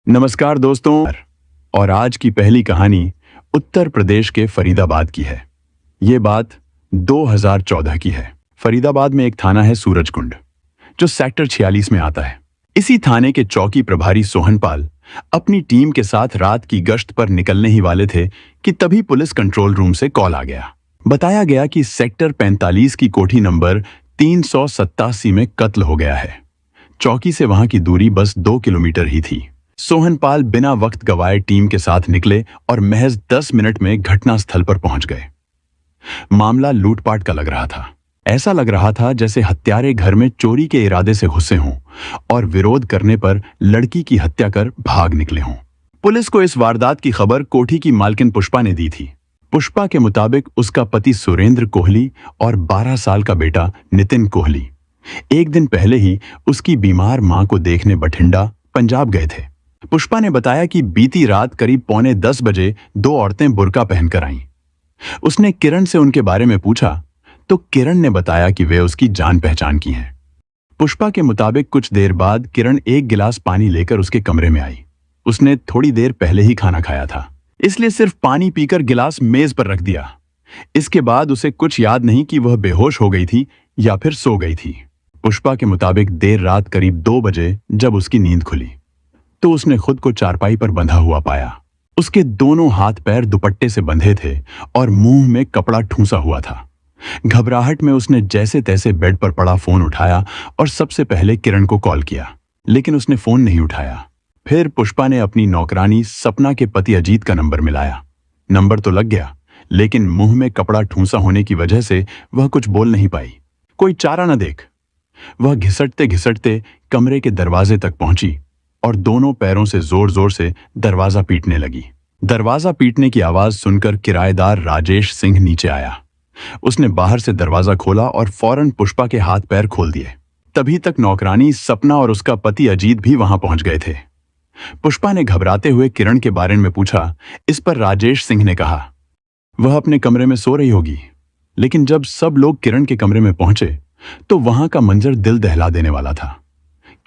नमस्कार दोस्तों। और आज की पहली कहानी उत्तर प्रदेश के फरीदाबाद की है। ये बात 2014 की है। फरीदाबाद में एक थाना है सूरजकुंड, जो सेक्टर 46 में आता है। इसी थाने के चौकी प्रभारी सोहनपाल अपनी टीम के साथ रात की गश्त पर निकलने ही वाले थे कि तभी पुलिस कंट्रोल रूम से कॉल आ गया। बताया गया कि सेक्टर 45 की कोठी नंबर 387 में कत्ल हो गया है। चौकी से वहां की दूरी बस 2 किलोमीटर ही थी। सोहनपाल बिना वक्त गवाए टीम के साथ निकले और महज 10 मिनट में घटनास्थल पर पहुंच गए। मामला लूटपाट का लग रहा था। ऐसा लग रहा था जैसे हत्यारे घर में चोरी के इरादे से घुसे हों और विरोध करने पर लड़की की हत्या कर भाग निकले हों। पुलिस को इस वारदात की खबर कोठी की मालकिन पुष्पा ने दी थी। पुष्पा के मुताबिक उसका पति सुरेंद्र कोहली और 12 साल का बेटा नितिन कोहली एक दिन पहले ही उसकी बीमार मां को देखने बठिंडा, पंजाब गए थे। पुष्पा ने बताया कि बीती रात करीब 9:45 बजे 2 औरतें बुर्का पहनकर आईं। उसने किरण से उनके बारे में पूछा तो किरण ने बताया कि वे उसकी जान पहचान की हैं। पुष्पा के मुताबिक कुछ देर बाद किरण एक गिलास पानी लेकर उसके कमरे में आई। उसने थोड़ी देर पहले ही खाना खाया था, इसलिए सिर्फ पानी पीकर गिलास मेज पर रख दिया। इसके बाद उसे कुछ याद नहीं कि वह बेहोश हो गई थी या फिर सो गई थी। पुष्पा के मुताबिक देर रात करीब 2 बजे जब उसकी नींद खुली तो उसने खुद को चारपाई पर बंधा हुआ पाया। उसके दोनों हाथ पैर दुपट्टे से बंधे थे और मुंह में कपड़ा ठूंसा हुआ था। घबराहट में उसने जैसे तैसे बेड पर पड़ा फोन उठाया और सबसे पहले किरण को कॉल किया, लेकिन उसने फोन नहीं उठाया। फिर पुष्पा ने अपनी नौकरानी सपना के पति अजीत का नंबर मिलाया। नंबर तो लग गया, लेकिन मुंह में कपड़ा ठूंसा होने की वजह से वह कुछ बोल नहीं पाई। कोई चारा न देख वह घिसटते घिसटते कमरे के दरवाजे तक पहुंची और दोनों पैरों से जोर जोर से दरवाजा पीटने लगी। दरवाजा पीटने की आवाज सुनकर किराएदार राजेश सिंह नीचे आया। उसने बाहर से दरवाजा खोला और फौरन पुष्पा के हाथ पैर खोल दिए। तभी तक नौकरानी सपना और उसका पति अजीत भी वहां पहुंच गए थे। पुष्पा ने घबराते हुए किरण के बारे में पूछा। इस पर राजेश सिंह ने कहा, वह अपने कमरे में सो रही होगी। लेकिन जब सब लोग किरण के कमरे में पहुंचे तो वहां का मंजर दिल दहला देने वाला था।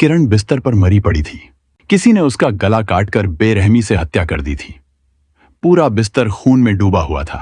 किरण बिस्तर पर मरी पड़ी थी। किसी ने उसका गला काटकर बेरहमी से हत्या कर दी थी। पूरा बिस्तर खून में डूबा हुआ था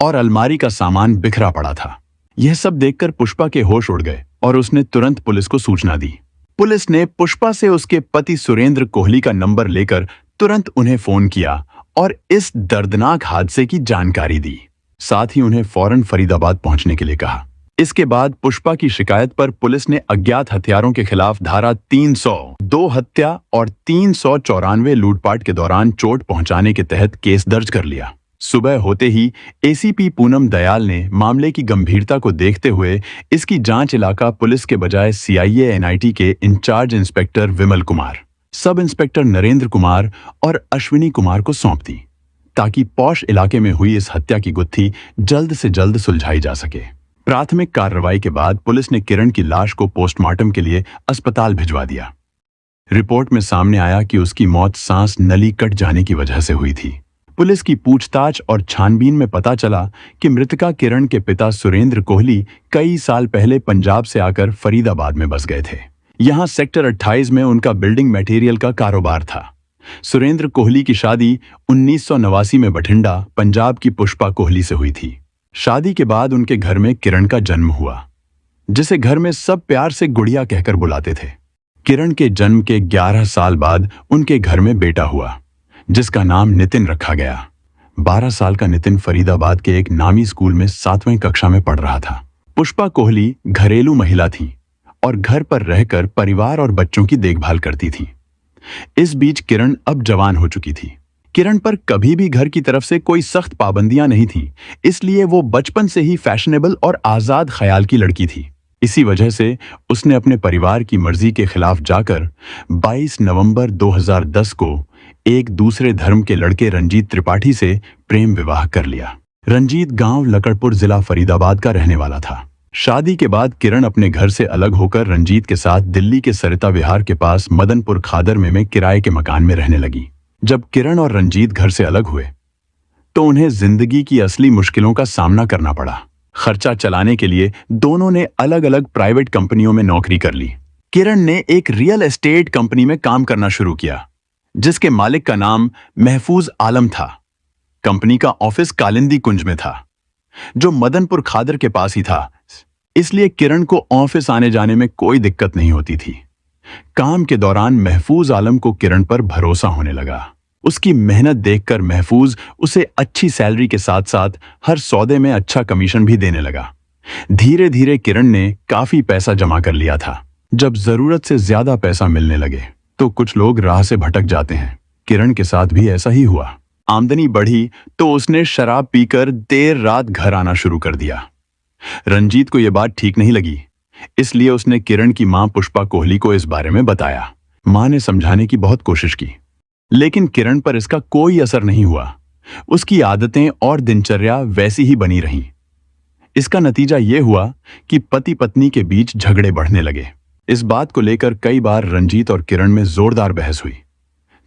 और अलमारी का सामान बिखरा पड़ा था। यह सब देखकर पुष्पा के होश उड़ गए और उसने तुरंत पुलिस को सूचना दी। पुलिस ने पुष्पा से उसके पति सुरेंद्र कोहली का नंबर लेकर तुरंत उन्हें फोन किया और इस दर्दनाक हादसे की जानकारी दी। साथ ही उन्हें फौरन फरीदाबाद पहुंचने के लिए कहा। इसके बाद पुष्पा की शिकायत पर पुलिस ने अज्ञात हथियारों के खिलाफ धारा 302 हत्या और 394 लूटपाट के दौरान चोट पहुंचाने के तहत केस दर्ज कर लिया। सुबह होते ही एसीपी पूनम दयाल ने मामले की गंभीरता को देखते हुए इसकी जांच इलाका पुलिस के बजाय सीआईए एनआईटी के in charge inspector Vimal Kumar, sub inspector Narendra Kumar और अश्विनी कुमार को सौंप दी, ताकि पौष इलाके में हुई इस हत्या की गुत्थी जल्द से जल्द सुलझाई जा सके। प्राथमिक कार्रवाई के बाद पुलिस ने किरण की लाश को पोस्टमार्टम के लिए अस्पताल भिजवा दिया। रिपोर्ट में सामने आया कि उसकी मौत सांस नली कट जाने की वजह से हुई थी। पुलिस की पूछताछ और छानबीन में पता चला कि मृतका किरण के पिता सुरेंद्र कोहली कई साल पहले पंजाब से आकर फरीदाबाद में बस गए थे। यहाँ सेक्टर 28 में उनका बिल्डिंग मटेरियल का कारोबार था। सुरेंद्र कोहली की शादी 1989 में बठिंडा, पंजाब की पुष्पा कोहली से हुई थी। शादी के बाद उनके घर में किरण का जन्म हुआ, जिसे घर में सब प्यार से गुड़िया कहकर बुलाते थे। किरण के जन्म के 11 साल बाद उनके घर में बेटा हुआ, जिसका नाम नितिन रखा गया। 12 साल का नितिन फरीदाबाद के एक नामी स्कूल में 7वीं कक्षा में पढ़ रहा था। पुष्पा कोहली घरेलू महिला थी और घर पर रहकर परिवार और बच्चों की देखभाल करती थी। इस बीच किरण अब जवान हो चुकी थी। किरण पर कभी भी घर की तरफ से कोई सख्त पाबंदियां नहीं थीं, इसलिए वो बचपन से ही फैशनेबल और आजाद ख्याल की लड़की थी। इसी वजह से उसने अपने परिवार की मर्जी के खिलाफ जाकर 22 नवंबर 2010 को एक दूसरे धर्म के लड़के रंजीत त्रिपाठी से प्रेम विवाह कर लिया। रंजीत गांव लकड़पुर जिला फरीदाबाद का रहने वाला था। शादी के बाद किरण अपने घर से अलग होकर रंजीत के साथ दिल्ली के सरिता विहार के पास मदनपुर खादर में किराए के मकान में रहने लगी। जब किरण और रंजीत घर से अलग हुए तो उन्हें जिंदगी की असली मुश्किलों का सामना करना पड़ा। खर्चा चलाने के लिए दोनों ने अलग अलग प्राइवेट कंपनियों में नौकरी कर ली। किरण ने एक रियल एस्टेट कंपनी में काम करना शुरू किया, जिसके मालिक का नाम महफूज आलम था। कंपनी का ऑफिस कालिंदी कुंज में था, जो मदनपुर खादर के पास ही था, इसलिए किरण को ऑफिस आने जाने में कोई दिक्कत नहीं होती थी। काम के दौरान महफूज आलम को किरण पर भरोसा होने लगा। उसकी मेहनत देखकर महफूज उसे अच्छी सैलरी के साथ साथ हर सौदे में अच्छा कमीशन भी देने लगा। धीरे धीरे किरण ने काफी पैसा जमा कर लिया था। जब जरूरत से ज्यादा पैसा मिलने लगे तो कुछ लोग राह से भटक जाते हैं। किरण के साथ भी ऐसा ही हुआ। आमदनी बढ़ी तो उसने शराब पीकर देर रात घर आना शुरू कर दिया। रंजीत को यह बात ठीक नहीं लगी, इसलिए उसने किरण की मां पुष्पा कोहली को इस बारे में बताया। मां ने समझाने की बहुत कोशिश की, लेकिन किरण पर इसका कोई असर नहीं हुआ। उसकी आदतें और दिनचर्या वैसी ही बनी रहीं। इसका नतीजा यह हुआ कि पति पत्नी के बीच झगड़े बढ़ने लगे। इस बात को लेकर कई बार रंजीत और किरण में जोरदार बहस हुई।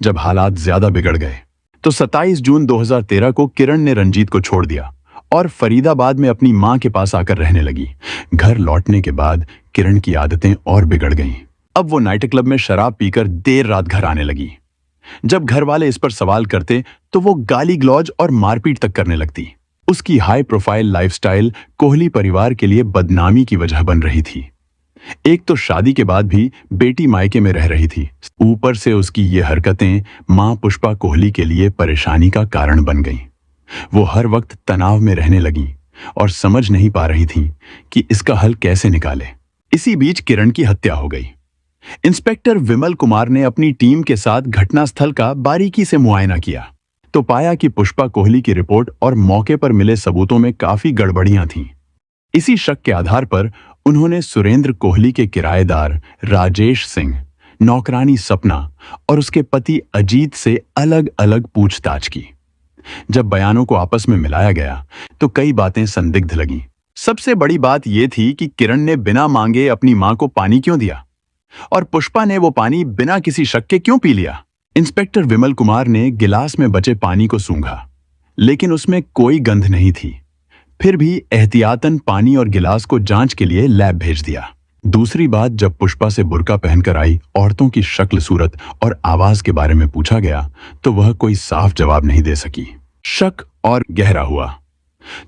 जब हालात ज्यादा बिगड़ गए तो 27 जून 2013 को किरण ने रंजीत को छोड़ दिया और फरीदाबाद में अपनी मां के पास आकर रहने लगी। घर लौटने के बाद किरण की आदतें और बिगड़ गईं। अब वो नाइट क्लब में शराब पीकर देर रात घर आने लगी। जब घर वाले इस पर सवाल करते तो वो गाली गलौज और मारपीट तक करने लगती। उसकी हाई प्रोफाइल लाइफस्टाइल कोहली परिवार के लिए बदनामी की वजह बन रही थी। एक तो शादी के बाद भी बेटी मायके में रह रही थी, ऊपर से उसकी ये हरकतें मां पुष्पा कोहली के लिए परेशानी का कारण बन गईं। वो हर वक्त तनाव में रहने लगी और समझ नहीं पा रही थी कि इसका हल कैसे निकाले। इसी बीच किरण की हत्या हो गई। इंस्पेक्टर विमल कुमार ने अपनी टीम के साथ घटनास्थल का बारीकी से मुआयना किया तो पाया कि पुष्पा कोहली की रिपोर्ट और मौके पर मिले सबूतों में काफी गड़बड़ियां थीं। इसी शक के आधार पर उन्होंने सुरेंद्र कोहली के किराएदार राजेश सिंह, नौकरानी सपना और उसके पति अजीत से अलग अलग पूछताछ की। जब बयानों को आपस में मिलाया गया तो कई बातें संदिग्ध लगीं। सबसे बड़ी बात यह थी कि किरण ने बिना मांगे अपनी मां को पानी क्यों दिया और पुष्पा ने वो पानी बिना किसी शक के क्यों पी लिया। इंस्पेक्टर विमल कुमार ने गिलास में बचे पानी को सूंघा, लेकिन उसमें कोई गंध नहीं थी। फिर भी एहतियातन पानी और गिलास को जांच के लिए लैब भेज दिया। दूसरी बात, जब पुष्पा से बुर्का पहनकर आई औरतों की शक्ल, सूरत और आवाज के बारे में पूछा गया तो वह कोई साफ जवाब नहीं दे सकी। शक और गहरा हुआ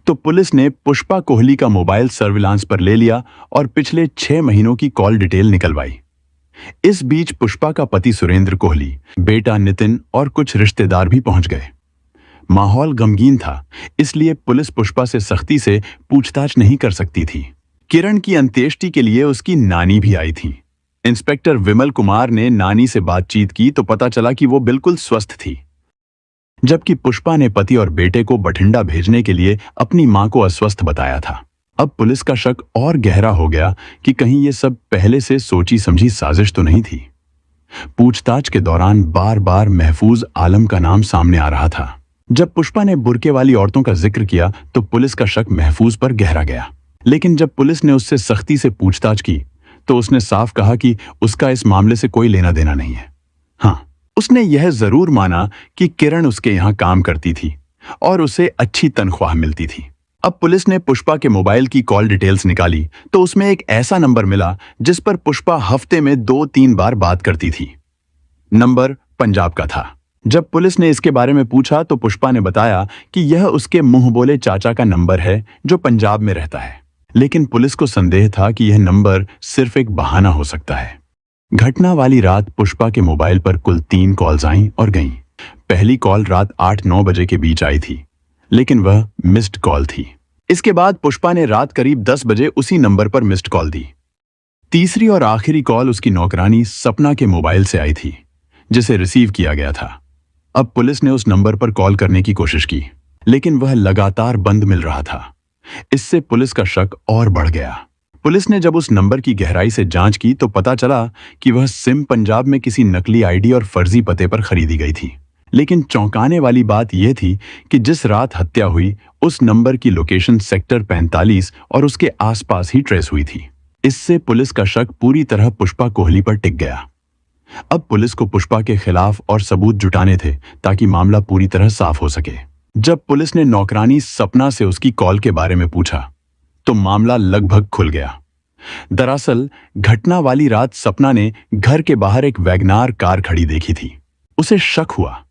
तो पुलिस ने पुष्पा कोहली का मोबाइल सर्विलांस पर ले लिया और पिछले 6 महीनों की कॉल डिटेल निकलवाई। इस बीच पुष्पा का पति सुरेंद्र कोहली, बेटा नितिन और कुछ रिश्तेदार भी पहुंच गए। माहौल गमगीन था, इसलिए पुलिस पुष्पा से सख्ती से पूछताछ नहीं कर सकती थी। किरण की अंत्येष्टि के लिए उसकी नानी भी आई थी। इंस्पेक्टर विमल कुमार ने नानी से बातचीत की तो पता चला कि वो बिल्कुल स्वस्थ थी, जबकि पुष्पा ने पति और बेटे को बठिंडा भेजने के लिए अपनी मां को अस्वस्थ बताया था। अब पुलिस का शक और गहरा हो गया कि कहीं ये सब पहले से सोची समझी साजिश तो नहीं थी। पूछताछ के दौरान बार बार महफूज आलम का नाम सामने आ रहा था। जब पुष्पा ने बुर्के वाली औरतों का जिक्र किया तो पुलिस का शक महफूज पर गहरा गया, लेकिन जब पुलिस ने उससे सख्ती से पूछताछ की तो उसने साफ कहा कि उसका इस मामले से कोई लेना देना नहीं है। हाँ, उसने यह जरूर माना कि किरण उसके यहाँ काम करती थी और उसे अच्छी तनख्वाह मिलती थी। अब पुलिस ने पुष्पा के मोबाइल की कॉल डिटेल्स निकाली तो उसमें एक ऐसा नंबर मिला जिस पर पुष्पा हफ्ते में 2-3 बार बात करती थी। नंबर पंजाब का था। जब पुलिस ने इसके बारे में पूछा तो पुष्पा ने बताया कि यह उसके मुंह बोले चाचा का नंबर है जो पंजाब में रहता है, लेकिन पुलिस को संदेह था कि यह नंबर सिर्फ एक बहाना हो सकता है। घटना वाली रात पुष्पा के मोबाइल पर कुल 3 कॉल्स आईं और गईं। पहली कॉल रात 8-9 बजे के बीच आई थी, लेकिन वह मिस्ड कॉल थी। इसके बाद पुष्पा ने रात करीब 10 बजे उसी नंबर पर मिस्ड कॉल दी। तीसरी और आखिरी कॉल उसकी नौकरानी सपना के मोबाइल से आई थी, जिसे रिसीव किया गया था। अब पुलिस ने उस नंबर पर कॉल करने की कोशिश की, लेकिन वह लगातार बंद मिल रहा था। इससे पुलिस का शक और बढ़ गया। पुलिस ने जब उस नंबर की गहराई से जांच की तो पता चला कि वह सिम पंजाब में किसी नकली आईडी और फर्जी पते पर खरीदी गई थी। लेकिन चौंकाने वाली बात यह थी कि जिस रात हत्या हुई उस नंबर की लोकेशन सेक्टर 45 और उसके आसपास ही ट्रेस हुई थी। इससे पुलिस का शक पूरी तरह पुष्पा कोहली पर टिक गया। अब पुलिस को पुष्पा के खिलाफ और सबूत जुटाने थे ताकि मामला पूरी तरह साफ हो सके। जब पुलिस ने नौकरानी सपना से उसकी कॉल के बारे में पूछा तो मामला लगभग खुल गया। दरअसल घटना वाली रात सपना ने घर के बाहर एक वैगनार कार खड़ी देखी थी। उसे शक हुआ,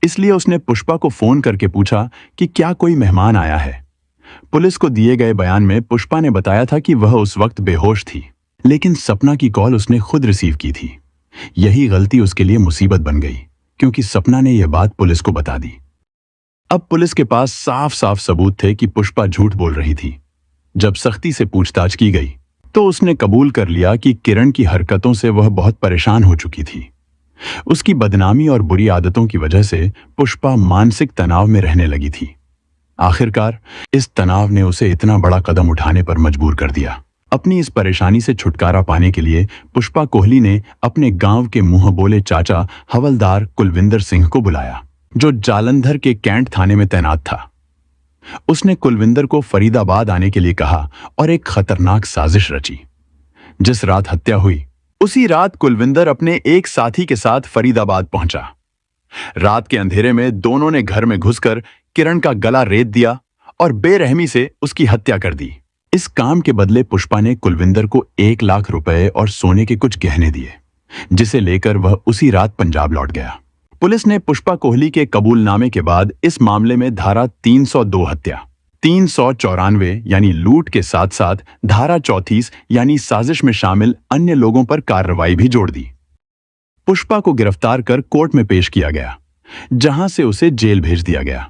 इसलिए उसने पुष्पा को फोन करके पूछा कि क्या कोई मेहमान आया है। पुलिस को दिए गए बयान में पुष्पा ने बताया था कि वह उस वक्त बेहोश थी, लेकिन सपना की कॉल उसने खुद रिसीव की थी। यही गलती उसके लिए मुसीबत बन गई, क्योंकि सपना ने यह बात पुलिस को बता दी। अब पुलिस के पास साफ साफ सबूत थे कि पुष्पा झूठ बोल रही थी। जब सख्ती से पूछताछ की गई तो उसने कबूल कर लिया कि किरण की हरकतों से वह बहुत परेशान हो चुकी थी। उसकी बदनामी और बुरी आदतों की वजह से पुष्पा मानसिक तनाव में रहने लगी थी। आखिरकार इस तनाव ने उसे इतना बड़ा कदम उठाने पर मजबूर कर दिया। अपनी इस परेशानी से छुटकारा पाने के लिए पुष्पा कोहली ने अपने गांव के मुंह बोले चाचा हवलदार कुलविंदर सिंह को बुलाया, जो जालंधर के कैंट थाने में तैनात था। उसने कुलविंदर को फरीदाबाद आने के लिए कहा और एक खतरनाक साजिश रची। जिस रात हत्या हुई उसी रात कुलविंदर अपने एक साथी के साथ फरीदाबाद पहुंचा। रात के अंधेरे में दोनों ने घर में घुसकर किरण का गला रेत दिया और बेरहमी से उसकी हत्या कर दी। इस काम के बदले पुष्पा ने कुलविंदर को 1 लाख रुपए और सोने के कुछ गहने दिए, जिसे लेकर वह उसी रात पंजाब लौट गया। पुलिस ने पुष्पा कोहली के कबूलनामे के बाद इस मामले में धारा 302 हत्या, 394 यानी लूट के साथ साथ धारा 34 यानी साजिश में शामिल अन्य लोगों पर कार्रवाई भी जोड़ दी। पुष्पा को गिरफ्तार कर कोर्ट में पेश किया गया, जहां से उसे जेल भेज दिया गया।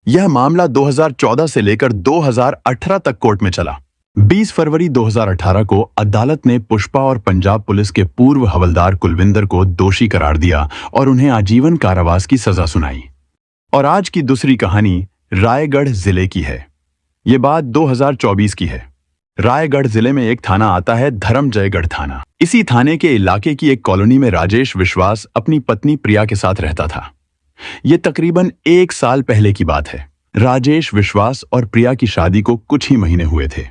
यह मामला 2014 से लेकर 2018 तक कोर्ट में चला। 20 फरवरी 2018 को अदालत ने पुष्पा और पंजाब पुलिस के पूर्व हवलदार कुलविंदर को दोषी करार दिया और उन्हें आजीवन कारावास की सजा सुनाई। और आज की दूसरी कहानी रायगढ़ जिले की है। ये बात 2024 की है। रायगढ़ जिले में एक थाना आता है, धर्मजयगढ़ थाना। इसी थाने के इलाके की एक कॉलोनी में राजेश विश्वास अपनी पत्नी प्रिया के साथ रहता था। ये तकरीबन 1 साल पहले की बात है। राजेश विश्वास और प्रिया की शादी को कुछ ही महीने हुए थे।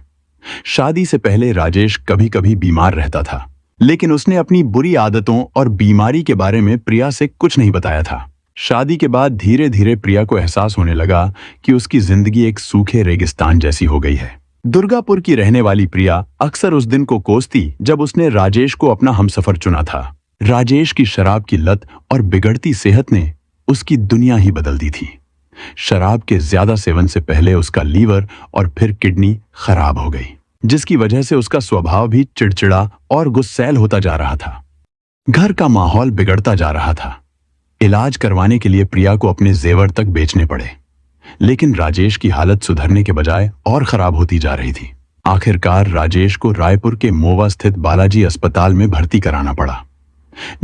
शादी से पहले राजेश कभी कभी बीमार रहता था, लेकिन उसने अपनी बुरी आदतों और बीमारी के बारे में प्रिया से कुछ नहीं बताया था। शादी के बाद धीरे धीरे प्रिया को एहसास होने लगा कि उसकी जिंदगी एक सूखे रेगिस्तान जैसी हो गई है। दुर्गापुर की रहने वाली प्रिया अक्सर उस दिन को कोसती जब उसने राजेश को अपना हमसफर चुना था। राजेश की शराब की लत और बिगड़ती सेहत ने उसकी दुनिया ही बदल दी थी। शराब के ज्यादा सेवन से पहले उसका लीवर और फिर किडनी खराब हो गई, जिसकी वजह से उसका स्वभाव भी चिड़चिड़ा और गुस्सैल होता जा रहा था। घर का माहौल बिगड़ता जा रहा था। इलाज करवाने के लिए प्रिया को अपने जेवर तक बेचने पड़े, लेकिन राजेश की हालत सुधरने के बजाय और खराब होती जा रही थी। आखिरकार राजेश को रायपुर के मोवा स्थित बालाजी अस्पताल में भर्ती कराना पड़ा,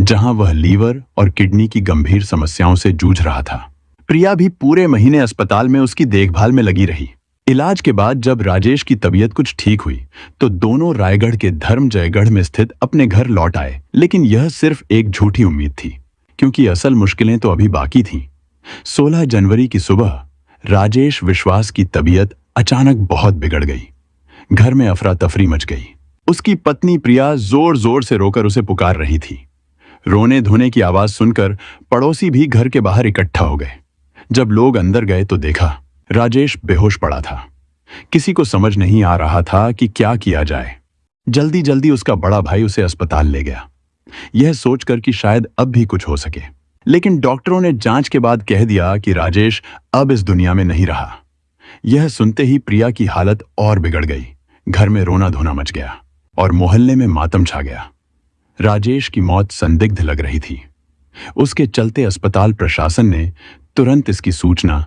जहां वह लीवर और किडनी की गंभीर समस्याओं से जूझ रहा था। प्रिया भी पूरे महीने अस्पताल में उसकी देखभाल में लगी रही। इलाज के बाद जब राजेश की तबीयत कुछ ठीक हुई तो दोनों रायगढ़ के धर्मजयगढ़ में स्थित अपने घर लौट आए, लेकिन यह सिर्फ एक झूठी उम्मीद थी, क्योंकि असल मुश्किलें तो अभी बाकी थीं। 16 जनवरी की सुबह राजेश विश्वास की तबीयत अचानक बहुत बिगड़ गई। घर में अफरा तफरी मच गई। उसकी पत्नी प्रिया जोर जोर से रोकर उसे पुकार रही थी। रोने धोने की आवाज सुनकर पड़ोसी भी घर के बाहर इकट्ठा हो गए। जब लोग अंदर गए तो देखा राजेश बेहोश पड़ा था। किसी को समझ नहीं आ रहा था कि क्या किया जाए। जल्दी जल्दी उसका बड़ा भाई उसे अस्पताल ले गया, यह सोचकर कि शायद अब भी कुछ हो सके। लेकिन डॉक्टरों ने जांच के बाद कह दिया कि राजेश अब इस दुनिया में नहीं रहा। यह सुनते ही प्रिया की हालत और बिगड़ गई। घर में रोना धोना मच गया और मोहल्ले में मातम छा गया। राजेश की मौत संदिग्ध लग रही थी। उसके चलते अस्पताल प्रशासन ने तुरंत इसकी सूचना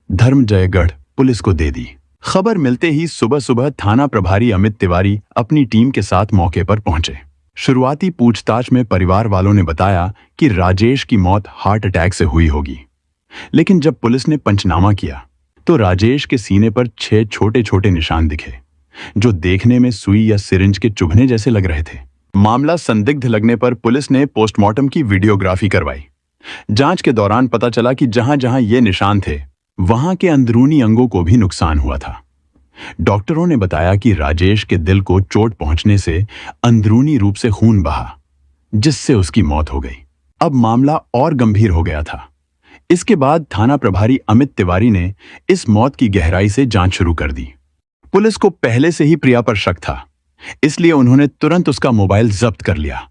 धर्मजयगढ़ पुलिस को दे दी। खबर मिलते ही सुबह सुबह थाना प्रभारी अमित तिवारी अपनी टीम के साथ मौके पर पहुंचे। शुरुआती पूछताछ में परिवार वालों ने बताया कि राजेश की मौत हार्ट अटैक से हुई होगी, लेकिन जब पुलिस ने पंचनामा किया तो राजेश के सीने पर 6 छोटे छोटे निशान दिखे, जो देखने में सुई या सिरिंज के चुभने जैसे लग रहे थे। मामला संदिग्ध लगने पर पुलिस ने पोस्टमार्टम की वीडियोग्राफी करवाई। जांच के दौरान पता चला कि जहां जहां ये निशान थे वहां के अंदरूनी अंगों को भी नुकसान हुआ था। डॉक्टरों ने बताया कि राजेश के दिल को चोट पहुंचने से अंदरूनी रूप से खून बहा, जिससे उसकी मौत हो गई। अब मामला और गंभीर हो गया था। इसके बाद थाना प्रभारी अमित तिवारी ने इस मौत की गहराई से जांच शुरू कर दी। पुलिस को पहले से ही प्रिया पर शक था, इसलिए उन्होंने तुरंत उसका मोबाइल जब्त कर लिया।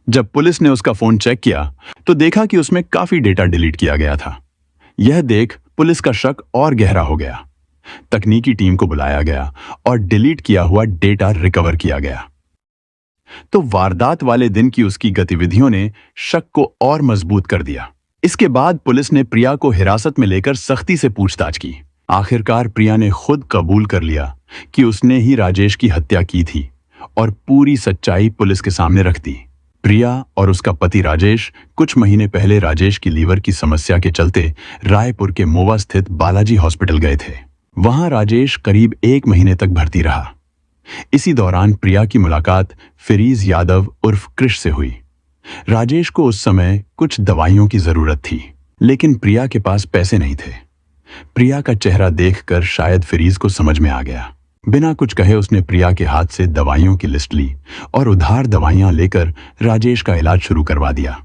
जब पुलिस ने उसका फोन चेक किया तो देखा कि उसमें काफी डेटा डिलीट किया गया था। यह देख पुलिस का शक और गहरा हो गया। तकनीकी टीम को बुलाया गया और डिलीट किया हुआ डेटा रिकवर किया गया। तो वारदात वाले दिन की उसकी गतिविधियों ने शक को और मजबूत कर दिया। इसके बाद पुलिस ने प्रिया को हिरासत में लेकर सख्ती से पूछताछ की। आखिरकार प्रिया ने खुद कबूल कर लिया कि उसने ही राजेश की हत्या की थी और पूरी सच्चाई पुलिस के सामने रख दी। प्रिया और उसका पति राजेश कुछ महीने पहले राजेश की लीवर की समस्या के चलते रायपुर के मोवा स्थित बालाजी हॉस्पिटल गए थे। वहां राजेश करीब 1 महीने तक भर्ती रहा। इसी दौरान प्रिया की मुलाकात फिरीज यादव उर्फ कृष से हुई। राजेश को उस समय कुछ दवाइयों की जरूरत थी, लेकिन प्रिया के पास पैसे नहीं थे। प्रिया का चेहरा देखकर शायद फिरीज को समझ में आ गया। बिना कुछ कहे उसने प्रिया के हाथ से दवाइयों की लिस्ट ली और उधार दवाइयां लेकर राजेश का इलाज शुरू करवा दिया।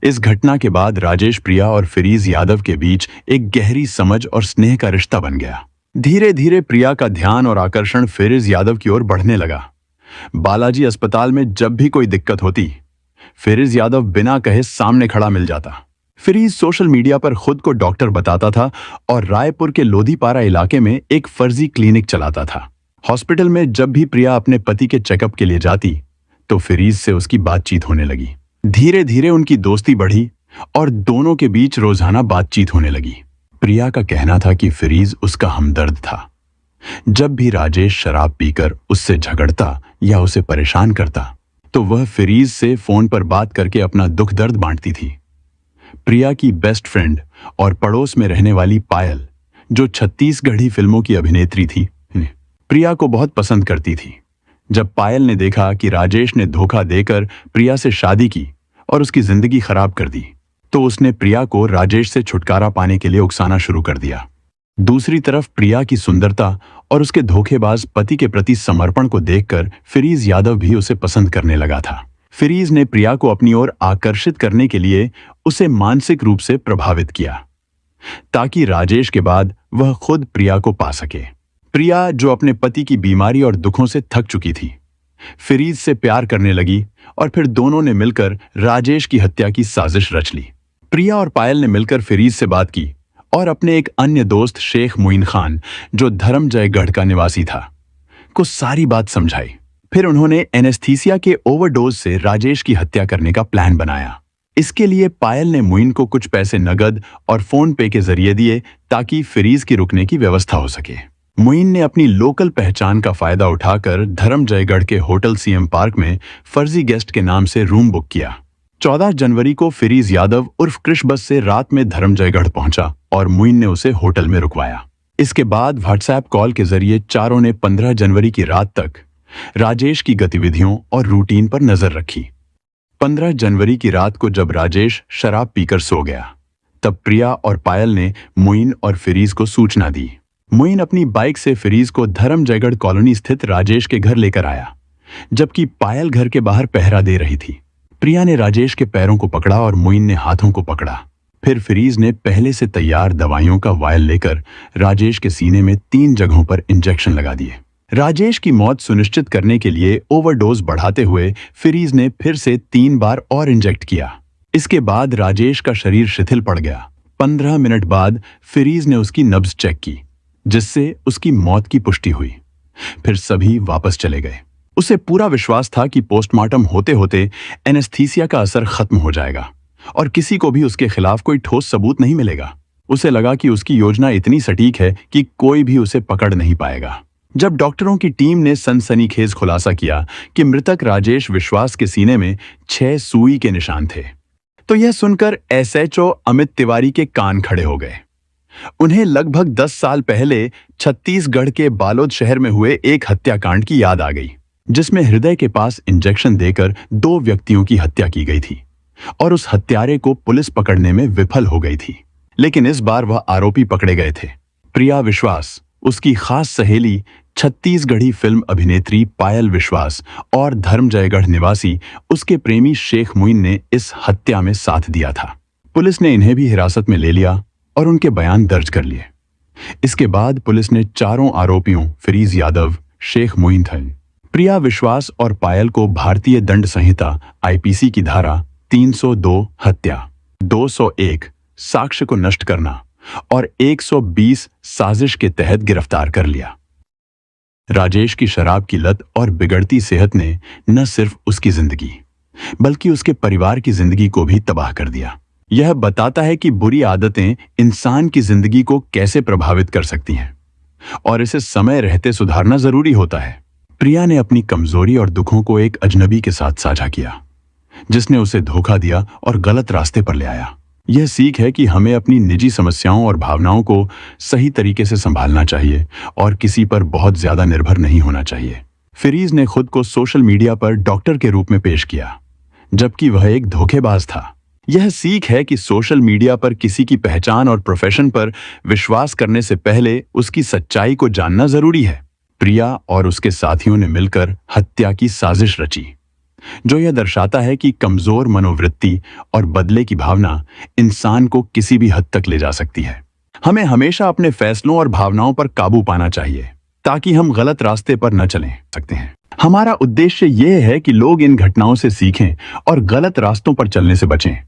इस घटना के बाद राजेश, प्रिया और फिरीज यादव के बीच एक गहरी समझ और स्नेह का रिश्ता बन गया। धीरे धीरे प्रिया का ध्यान और आकर्षण फिरीज यादव की ओर बढ़ने लगा। बालाजी अस्पताल में जब भी कोई दिक्कत होती, फिरीज यादव बिना कहे सामने खड़ा मिल जाता। फिरीज सोशल मीडिया पर खुद को डॉक्टर बताता था और रायपुर के लोधीपारा इलाके में एक फर्जी क्लिनिक चलाता था। हॉस्पिटल में जब भी प्रिया अपने पति के चेकअप के लिए जाती तो फिरीज से उसकी बातचीत होने लगी। धीरे धीरे उनकी दोस्ती बढ़ी और दोनों के बीच रोजाना बातचीत होने लगी। प्रिया का कहना था कि फिरीज उसका हमदर्द था। जब भी राजेश शराब पीकर उससे झगड़ता या उसे परेशान करता तो वह फिरीज से फोन पर बात करके अपना दुख दर्द बांटती थी। प्रिया की बेस्ट फ्रेंड और पड़ोस में रहने वाली पायल, जो छत्तीसगढ़ी फिल्मों की अभिनेत्री थी, प्रिया को बहुत पसंद करती थी। जब पायल ने देखा कि राजेश ने धोखा देकर प्रिया से शादी की और उसकी जिंदगी खराब कर दी, तो उसने प्रिया को राजेश से छुटकारा पाने के लिए उकसाना शुरू कर दिया। दूसरी तरफ प्रिया की सुंदरता और उसके धोखेबाज पति के प्रति समर्पण को देखकर फिरीज यादव भी उसे पसंद करने लगा था। फिरीज ने प्रिया को अपनी ओर आकर्षित करने के लिए उसे मानसिक रूप से प्रभावित किया, ताकि राजेश के बाद वह खुद प्रिया को पा सके। प्रिया, जो अपने पति की बीमारी और दुखों से थक चुकी थी, फिरीज से प्यार करने लगी और फिर दोनों ने मिलकर राजेश की हत्या की साजिश रच ली। प्रिया और पायल ने मिलकर फिरीज से बात की और अपने एक अन्य दोस्त शेख मोइन खान, जो धर्मजयगढ़ का निवासी था, को सारी बात समझाई। फिर उन्होंने एनेस्थीसिया के ओवरडोज से राजेश की हत्या करने का प्लान बनाया। इसके लिए पायल ने मोइन को कुछ पैसे नगद और फोन पे के जरिए दिए ताकि फिरीज की रुकने की व्यवस्था हो सके। मोइन ने अपनी लोकल पहचान का फायदा उठाकर धर्मजयगढ़ के होटल सीएम पार्क में फर्जी गेस्ट के नाम से रूम बुक किया। 14 जनवरी को फिरीज यादव उर्फ कृष बस से रात में धर्मजयगढ़ पहुंचा और मोइन ने उसे होटल में रुकवाया। इसके बाद व्हाट्सएप कॉल के जरिए चारों ने 15 जनवरी की रात तक राजेश की गतिविधियों और रूटीन पर नजर रखी। 15 जनवरी की रात को जब राजेश शराब पीकर सो गया, तब प्रिया और पायल ने मोइन और फिरीज को सूचना दी। मोइन अपनी बाइक से फिरीज को धर्मजयगढ़ कॉलोनी स्थित राजेश के घर लेकर आया, जबकि पायल घर के बाहर पहरा दे रही थी। प्रिया ने राजेश के पैरों को पकड़ा और मोइन ने हाथों को पकड़ा। फिर फिरीज ने पहले से तैयार दवाइयों का वायल लेकर राजेश के सीने में 3 जगहों पर इंजेक्शन लगा दिए। राजेश की मौत सुनिश्चित करने के लिए ओवरडोज बढ़ाते हुए फिरीज ने फिर से 3 बार और इंजेक्ट किया। इसके बाद राजेश का शरीर शिथिल पड़ गया। 15 मिनट बाद फिरीज ने उसकी नब्ज चेक की, जिससे उसकी मौत की पुष्टि हुई। फिर सभी वापस चले गए। उसे पूरा विश्वास था कि पोस्टमार्टम होते होते एनेस्थीसिया का असर खत्म हो जाएगा और किसी को भी उसके खिलाफ कोई ठोस सबूत नहीं मिलेगा। उसे लगा कि उसकी योजना इतनी सटीक है कि कोई भी उसे पकड़ नहीं पाएगा। जब डॉक्टरों की टीम ने सनसनीखेज खुलासा किया कि मृतक राजेश विश्वास के सीने में 6 सुई के निशान थे, तो यह सुनकर एसएचओ अमित तिवारी के कान खड़े हो गए। उन्हें लगभग 10 साल पहले छत्तीसगढ़ के बालोद शहर में हुए एक हत्याकांड की याद आ गई, जिसमें हृदय के पास इंजेक्शन देकर 2 व्यक्तियों की हत्या की गई थी और उस हत्यारे को पुलिस पकड़ने में विफल हो गई थी। लेकिन इस बार वह आरोपी पकड़े गए थे। प्रिया विश्वास, उसकी खास सहेली, छत्तीसगढ़ी फिल्म अभिनेत्री पायल विश्वास और धर्मजयगढ़ निवासी उसके प्रेमी शेख मोइन ने इस हत्या में साथ दिया था। पुलिस ने इन्हें भी हिरासत में ले लिया और उनके बयान दर्ज कर लिए। इसके बाद पुलिस ने चारों आरोपियों फिरीज यादव, शेख मोइन प्रिया विश्वास और पायल को भारतीय दंड संहिता आईपीसी की धारा 302 हत्या, 201 साक्ष्य को नष्ट करना और 120 साजिश के तहत गिरफ्तार कर लिया। राजेश की शराब की लत और बिगड़ती सेहत ने न सिर्फ उसकी जिंदगी बल्कि उसके परिवार की जिंदगी को भी तबाह कर दिया। यह बताता है कि बुरी आदतें इंसान की जिंदगी को कैसे प्रभावित कर सकती हैं और इसे समय रहते सुधारना जरूरी होता है। प्रिया ने अपनी कमजोरी और दुखों को एक अजनबी के साथ साझा किया, जिसने उसे धोखा दिया और गलत रास्ते पर ले आया। यह सीख है कि हमें अपनी निजी समस्याओं और भावनाओं को सही तरीके से संभालना चाहिए और किसी पर बहुत ज्यादा निर्भर नहीं होना चाहिए। फिरीज ने खुद को सोशल मीडिया पर डॉक्टर के रूप में पेश किया, जबकि वह एक धोखेबाज था। यह सीख है कि सोशल मीडिया पर किसी की पहचान और प्रोफेशन पर विश्वास करने से पहले उसकी सच्चाई को जानना जरूरी है। प्रिया और उसके साथियों ने मिलकर हत्या की साजिश रची, जो यह दर्शाता है कि कमजोर मनोवृत्ति और बदले की भावना इंसान को किसी भी हद तक ले जा सकती है। हमें हमेशा अपने फैसलों और भावनाओं पर काबू पाना चाहिए ताकि हम गलत रास्ते पर न चले सकते हैं। हमारा उद्देश्य यह है कि लोग इन घटनाओं से सीखें और गलत रास्तों पर चलने से बचें।